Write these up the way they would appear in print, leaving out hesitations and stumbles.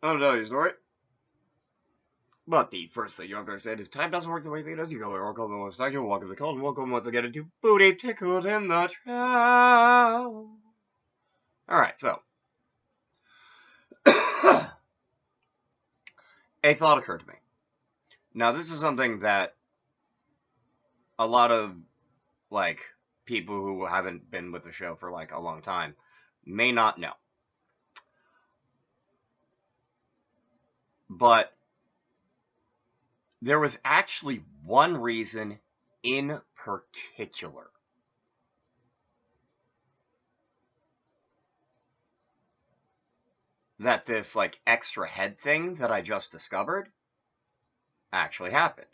I'll tell you a story. But the first thing you have to understand is time doesn't work the way it does. You go, welcome to the second, welcome to the cold, and welcome once again into Booty Tickled in the Trap. Alright, so. A thought occurred to me. Now, this is something that a lot of, like, people who haven't been with the show for, like, a long time may not know. But there was actually one reason in particular that this, like, extra head thing that I just discovered actually happened.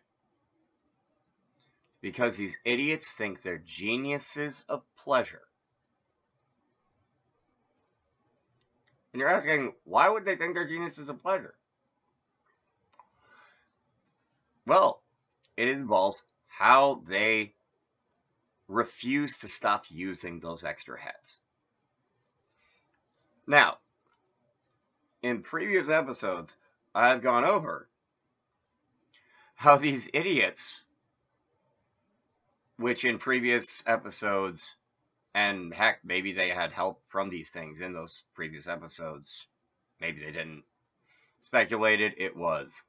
It's because these idiots think they're geniuses of pleasure. And you're asking, why would they think they're geniuses of pleasure? Well, it involves how they refuse to stop using those extra heads. Now, in previous episodes, I've gone over how these idiots, which in previous episodes, and heck, maybe they had help from these things in those previous episodes, maybe they didn't, speculated it was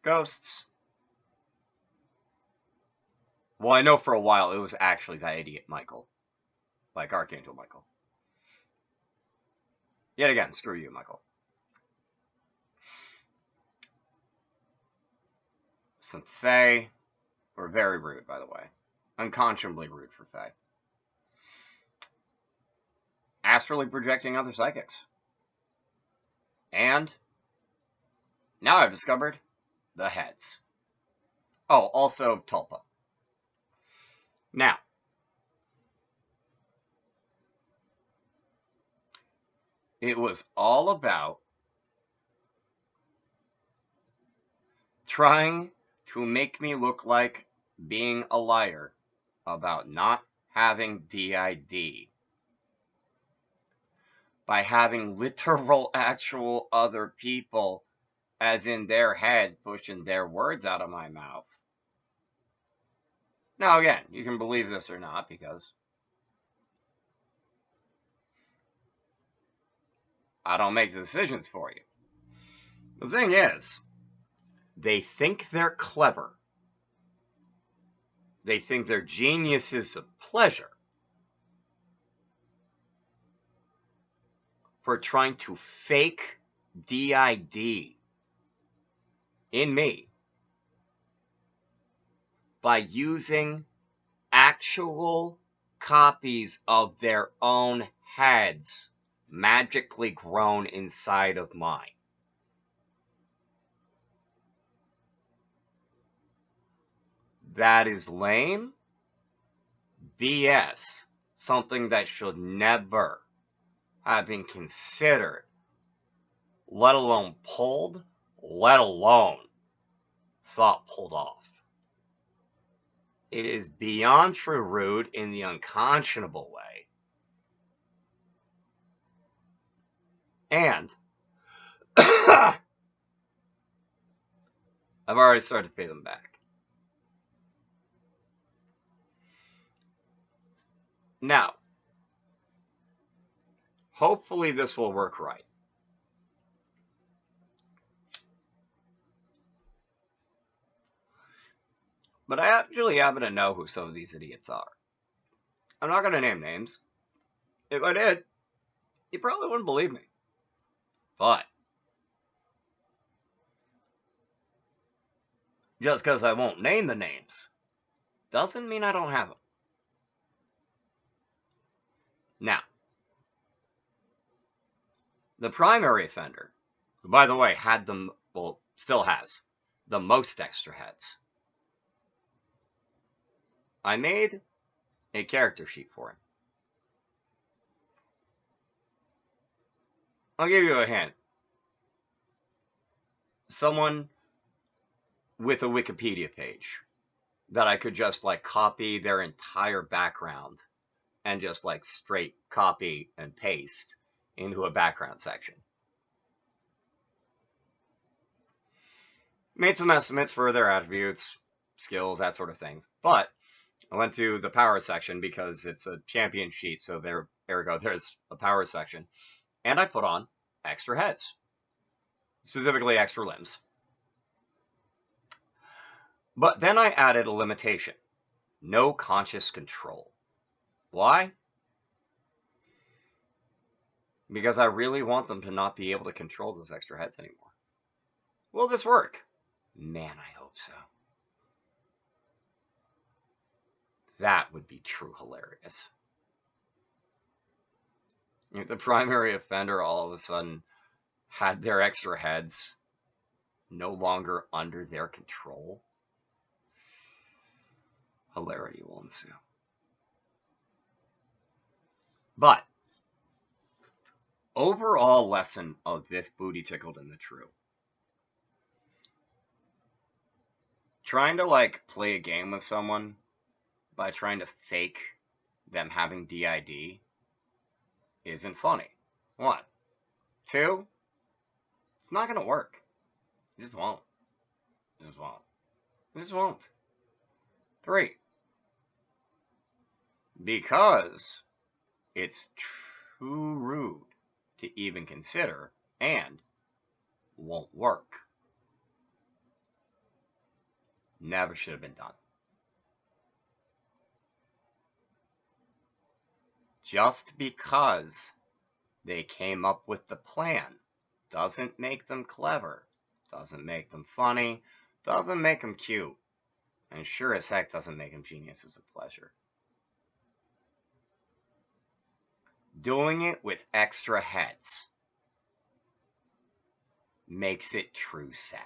ghosts. Well, I know for a while it was actually that idiot Michael. Like Archangel Michael. Yet again, screw you, Michael. Some Fae were very rude, by the way. Unconscionably rude for Fae. Astrally projecting other psychics. And now I've discovered the heads. Oh, also Tulpa. Now, it was all about trying to make me look like being a liar about not having DID by having literal, actual other people, as in their heads, pushing their words out of my mouth. Now, again, you can believe this or not, because I don't make the decisions for you. The thing is, they think they're clever. They think they're geniuses of pleasure for trying to fake DID in me by using actual copies of their own heads magically grown inside of mine. That is lame. BS. Something that should never have been considered, let alone pulled, let alone thought pulled off. It is beyond true rude in the unconscionable way. And I've already started to pay them back. Now, hopefully this will work right. But I actually happen to know who some of these idiots are. I'm not going to name names. If I did, you probably wouldn't believe me. But just because I won't name the names doesn't mean I don't have them. Now, the primary offender, who, by the way, had them, well, still has, the most extra heads. I made a character sheet for him. I'll give you a hint. Someone with a Wikipedia page that I could just, like, copy their entire background and just, like, straight copy and paste into a background section. Made some estimates for their attributes, skills, that sort of thing. But I went to the power section because it's a champion sheet, so there we go. There's a power section. And I put on extra heads, specifically extra limbs. But then I added a limitation. No conscious control. Why? Because I really want them to not be able to control those extra heads anymore. Will this work? Man, I hope so. That would be true hilarious. If the primary offender all of a sudden had their extra heads no longer under their control, hilarity will ensue. But overall lesson of this Booty Tickled in the True. Trying to like play a game with someone by trying to fake them having DID isn't funny. One. Two, it's not going to work. It just won't. It just won't. It just won't. Three, because it's too rude to even consider and won't work. Never should have been done. Just because they came up with the plan doesn't make them clever, doesn't make them funny, doesn't make them cute, and sure as heck doesn't make them geniuses of pleasure. Doing it with extra heads makes it true sad.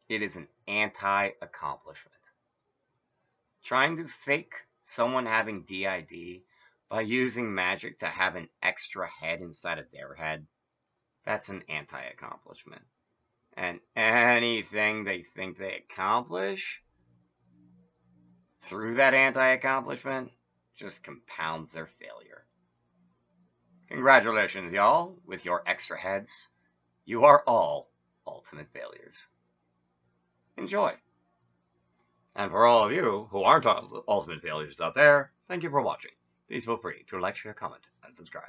It is an anti-accomplishment. Trying to fake someone having DID by using magic to have an extra head inside of their head, that's an anti-accomplishment. And anything they think they accomplish through that anti-accomplishment just compounds their failure. Congratulations, y'all, with your extra heads. You are all ultimate failures. Enjoy. And for all of you who aren't ultimate failures out there, thank you for watching. Please feel free to like, share, comment, and subscribe.